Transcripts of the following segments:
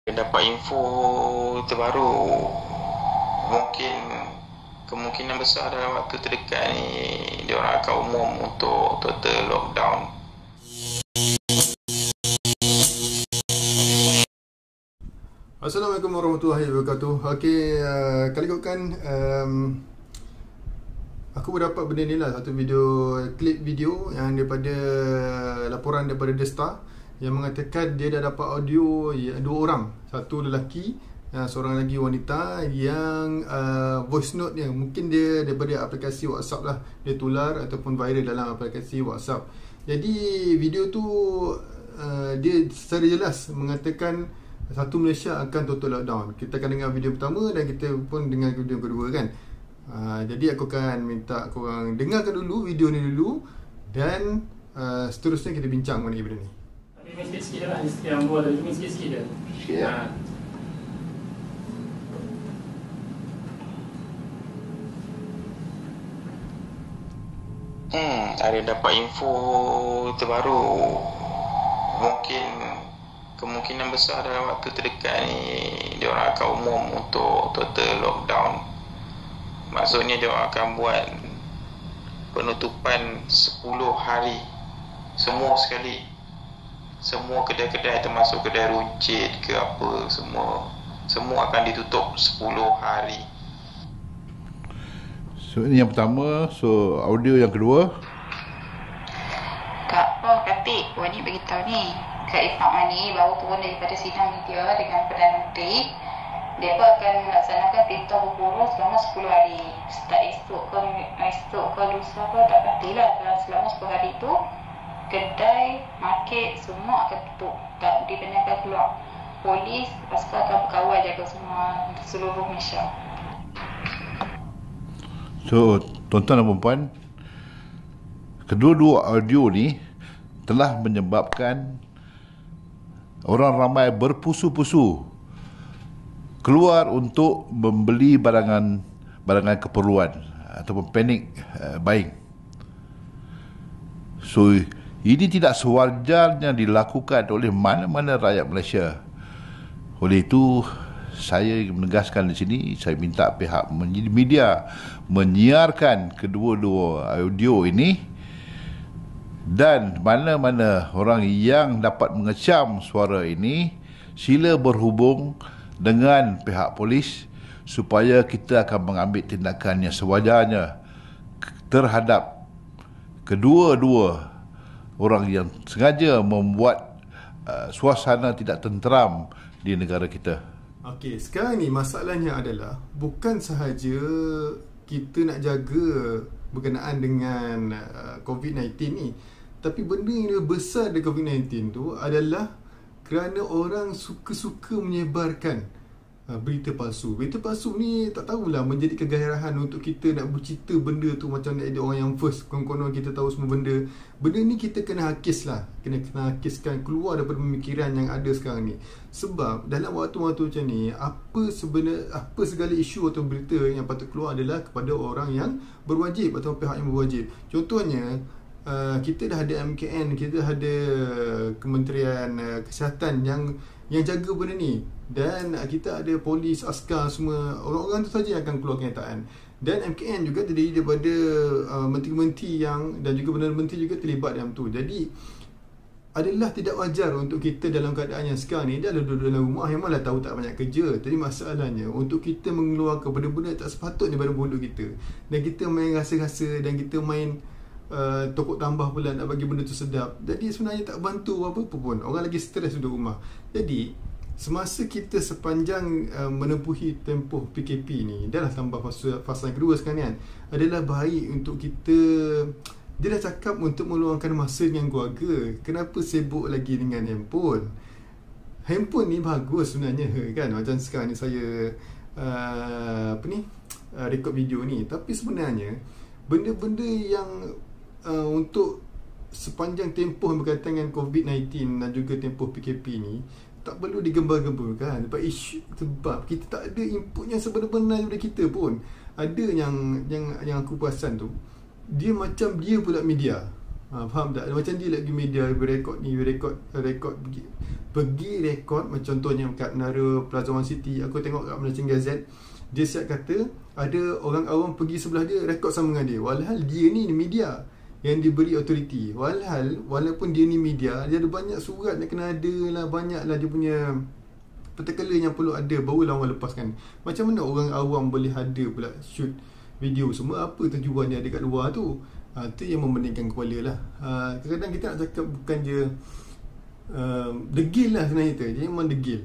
Dapat info terbaru, mungkin kemungkinan besar dalam waktu terdekat ni diorang akan umum untuk total lockdown. Assalamualaikum warahmatullahi wabarakatuh. Okey, kali ikutkan aku berdapat benda ni lah, satu klip video yang daripada laporan daripada The Star yang mengatakan dia dah dapat audio dua orang, satu lelaki, seorang lagi wanita yang voice note dia mungkin dia daripada aplikasi WhatsApp lah, dia tular ataupun viral dalam aplikasi WhatsApp. Jadi video tu dia secara jelas mengatakan satu Malaysia akan total lockdown. Kita akan dengar video pertama dan kita pun dengar video kedua kan. Jadi aku akan minta korang dengarkan dulu video ni dulu, dan seterusnya kita bincang mengenai benda ni. Sikit-sikit lah, yang buat tadi sikit-sikit je. Sikit ya. Ada dapat info terbaru, mungkin kemungkinan besar dalam waktu terdekat ni diorang akan umum untuk total lockdown. Maksudnya diorang akan buat penutupan 10 hari semua sekali. Semua kedai-kedai termasuk kedai runcit ke apa, semua akan ditutup 10 hari. So ini yang pertama. So audio yang kedua. Kak Katik, Wani beritahu ni, Kak Ifak Mani baru turun daripada sidang media dengan Perdana Menteri. Dia akan melaksanakan perintah berburu selama 10 hari. Start esok ke lusa ke tak pastilah. Selama 10 hari tu kedai, market semua akan tutup, tak dibenarkan keluar. Polis, askar akan berkawal jaga semua seluruh Malaysia. So tuan-tuan dan puan, kedua-dua audio ni telah menyebabkan orang ramai berpusu-pusu keluar untuk membeli barangan keperluan ataupun panic buying. So ini tidak sewajarnya dilakukan oleh mana-mana rakyat Malaysia. Oleh itu, saya menegaskan di sini, saya minta pihak media menyiarkan kedua-dua audio ini, dan mana-mana orang yang dapat mengecam suara ini, sila berhubung dengan pihak polis supaya kita akan mengambil tindakan yang sewajarnya terhadap kedua-dua orang yang sengaja membuat suasana tidak tenteram di negara kita. Okey, sekarang ni masalahnya adalah bukan sahaja kita nak jaga berkenaan dengan COVID-19 ni, tapi benda yang lebih besar dari COVID-19 tu adalah kerana orang suka-suka menyebarkan berita palsu. Berita palsu ni tak tahulah menjadi kegairahan untuk kita nak bercerita benda tu macam nak ada orang yang first. Konon-konon kita tahu semua benda. Benda ni kita kena hakis lah. Kena hakiskan keluar daripada pemikiran yang ada sekarang ni. Sebab dalam waktu-waktu macam ni, apa segala isu atau berita yang patut keluar adalah kepada orang yang berwajib atau pihak yang berwajib. Contohnya, kita dah ada MKN, kita dah ada Kementerian Kesihatan yang jaga benda ni, dan kita ada polis, askar, semua orang-orang tu saja yang akan keluar kenyataan. Dan MKN juga terdiri daripada menteri-menteri dan juga Perdana Menteri juga terlibat dalam tu. Jadi adalah tidak wajar untuk kita dalam keadaan yang sekarang ni, dia duduk dalam rumah, memanglah tahu tak banyak kerja. Tapi masalahnya untuk kita mengeluarkan benda-benda tak sepatutnya daripada mulut kita, dan kita main rasa-rasa, dan kita main tokok tambah pula nak bagi benda tu sedap. Jadi sebenarnya tak bantu apa-apa pun. Orang lagi stres duduk rumah. Jadi semasa kita sepanjang menempuhi tempoh PKP ni, dah lah tambah fasa yang kedua sekarang kan, adalah baik untuk kita. Dia dah cakap untuk meluangkan masa dengan keluarga, kenapa sibuk lagi dengan handphone? Handphone ni bagus sebenarnya kan. Macam sekarang ni saya rekod video ni, tapi sebenarnya benda-benda yang untuk sepanjang tempoh yang berkaitan dengan COVID-19 dan juga tempoh PKP ni tak perlu digembar-gemburkan. Sebab kita tak ada input yang sebenar-benar daripada kita pun. Ada yang aku perasan tu, dia macam dia pula media. Faham tak? Macam dia lagi media rekod pergi rekod macam contohnya kat Menara Plaza One City. Aku tengok kat Malaysian Gazette, dia siap kata ada orang awam pergi sebelah dia rekod sama dengan dia, walhal dia ni media yang diberi authority. Walaupun dia ni media, dia ada banyak surat yang kena ada lah, banyak lah dia punya particular yang perlu ada, barulah orang lepaskan. Macam mana orang awam boleh ada pula shoot video semua? Apa tujuan dia ada kat luar tu? Itu yang memeningkan kepala lah. Kadang-kadang kita nak cakap bukan je degil lah sebenarnya kita. Dia memang degil.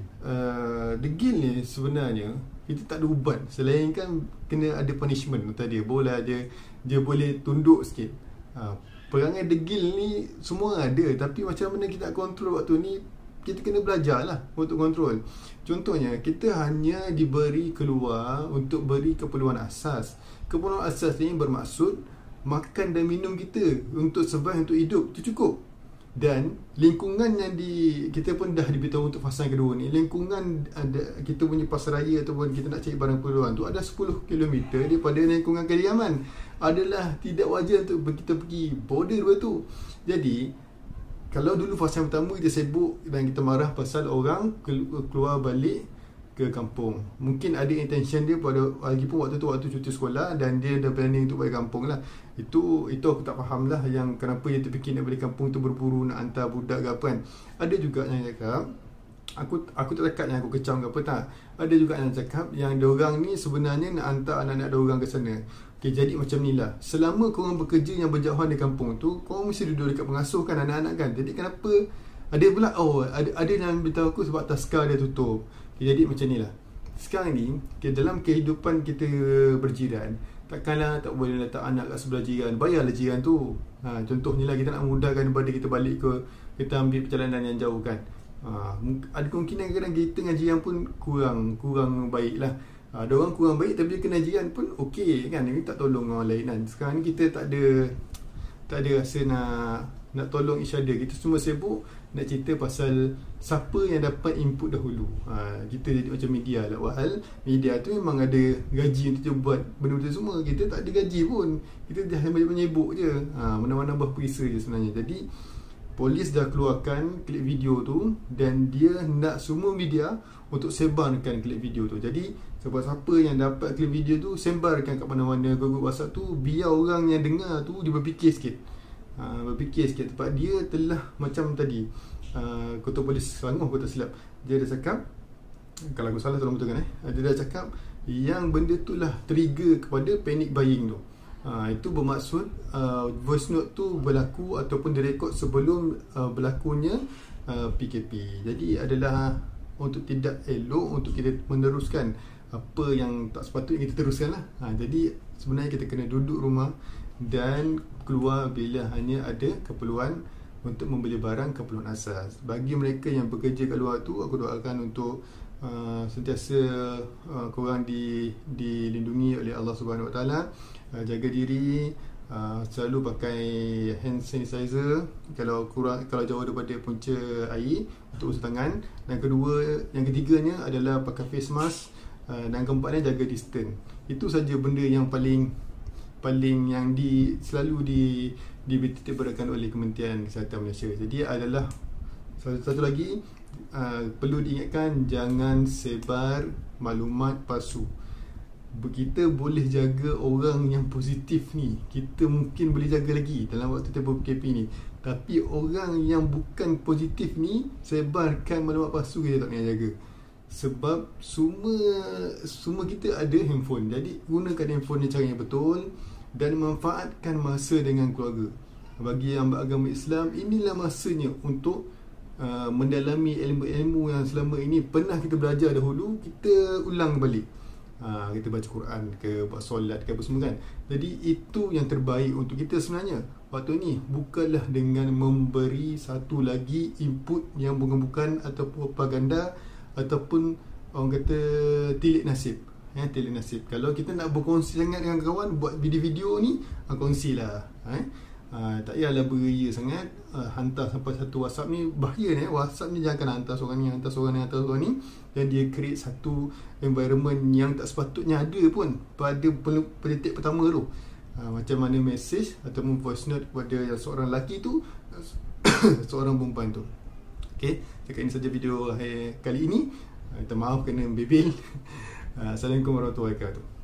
Degil ni sebenarnya kita tak ada ubat selain kan kena ada punishment tadi. Boleh dia boleh tunduk sikit. Perangai degil ni semua ada, tapi macam mana kita nak kontrol waktu ni, kita kena belajar lah untuk kontrol. Contohnya, kita hanya diberi keluar untuk beri keperluan asas. Keperluan asas ni bermaksud makan dan minum kita untuk survive, untuk hidup, itu cukup. Dan lingkungan yang kita pun dah diberitahu untuk fasa yang kedua ni, lingkungan ada, kita punya pasaraya ataupun kita nak cari barang keperluan tu ada 10 km daripada lingkungan kediaman. Adalah tidak wajar untuk kita pergi border tu. Jadi kalau dulu fasa yang pertama kita sibuk dan kita marah pasal orang keluar balik ke kampung, mungkin ada intention dia pada lagipun waktu tu waktu cuti sekolah dan dia dah planning untuk balik kampung lah. Itu aku tak faham lah yang kenapa dia terfikir nak balik kampung tu berburu nak hantar budak ke apa kan. Ada juga yang cakap, aku tak cakap yang aku kecam ke apa, tak. Ada juga yang cakap yang diorang ni sebenarnya nak hantar anak-anak diorang ke sana. Okay, jadi macam ni lah, selama korang bekerja yang berjauhan di kampung tu, korang mesti duduk dekat pengasuh kan, anak-anak kan. Jadi kenapa ada pula, ada yang beritahu aku sebab Taska dia tutup. Okay, jadi macam ni lah sekarang ni, dalam kehidupan kita berjiran, takkanlah tak boleh letak anak kat sebelah jiran, bayarlah jiran tu. Contohnya lah, kita nak memudahkan daripada kita balik kita ambil perjalanan yang jauh kan. Ada kemungkinan kadang-kadang kita dengan jiran pun kurang baik lah. Ada orang kurang baik tapi dia kena jiran pun okey kan, dia minta tolong orang lain kan. Sekarang ni kita tak ada rasa nak tolong each other. Kita semua sibuk nak cerita pasal siapa yang dapat input dahulu. Kita jadi macam media lah. Walhal media tu memang ada gaji untuk buat benda tu semua. Kita tak ada gaji pun, kita dah menyibuk je, menambah perisa je sebenarnya. Jadi polis dah keluarkan klip video tu dan dia nak semua media untuk sebarkan klip video tu. Jadi siapa-siapa yang dapat klip video tu, sebarkan kat mana-mana grup WhatsApp tu, biar orang yang dengar tu dia berfikir sikit. Sebab dia telah macam tadi Ketua Polis Selangor, aku tak silap, dia dah cakap, kalau aku salah tolong betulkan, dia dah cakap yang benda tu lah trigger kepada panic buying tu. Itu bermaksud voice note tu berlaku ataupun direkod sebelum berlakunya PKP. Jadi adalah untuk tidak elok untuk kita meneruskan apa yang tak sepatutnya kita teruskan lah. Jadi sebenarnya kita kena duduk rumah dan keluar bila hanya ada keperluan untuk membeli barang keperluan asas. Bagi mereka yang bekerja kat luar tu, aku doakan untuk sentiasa korang dilindungi oleh Allah Subhanahu Wa Taala. Jaga diri, selalu pakai hand sanitizer kalau jauh daripada punca air untuk basuh tangan. Dan yang ketiganya adalah pakai face mask. Dan keempatnya jaga distance. Itu saja benda yang paling yang selalu dititik beratkan oleh Kementerian Kesihatan Malaysia. Jadi adalah satu lagi perlu diingatkan, jangan sebar maklumat palsu. Kita boleh jaga orang yang positif ni, kita mungkin boleh jaga lagi dalam waktu tempoh PKP ni. Tapi orang yang bukan positif ni sebarkan maklumat palsu, kita tak boleh jaga. Sebab semua kita ada handphone. Jadi gunakan handphone dengan cara yang betul dan manfaatkan masa dengan keluarga. Bagi yang beragama Islam, inilah masanya untuk mendalami ilmu-ilmu yang selama ini pernah kita belajar dahulu, kita ulang balik. Kita baca Quran ke, buat solat ke, apa semua kan. Jadi itu yang terbaik untuk kita sebenarnya waktu ni. Bukanlah dengan memberi satu lagi input yang bukan-bukan ataupun propaganda ataupun orang kata tilik nasib. Tilik nasib. Kalau kita nak berkongsi sangat dengan kawan, buat video-video ni, kongsilah. Tak payahlah beria sangat. Hantar sampai satu WhatsApp ni, bahaya ni. WhatsApp ni jangan hantar seorang ni, hantar seorang ni, dan dia create satu environment yang tak sepatutnya ada pun pada politik pertama tu. macam mana mesej ataupun voice note kepada yang seorang lelaki tu seorang perempuan tu. Okay, cakap ini saja video kali ini. Minta maaf kena bebel. Assalamualaikum warahmatullahi wabarakatuh.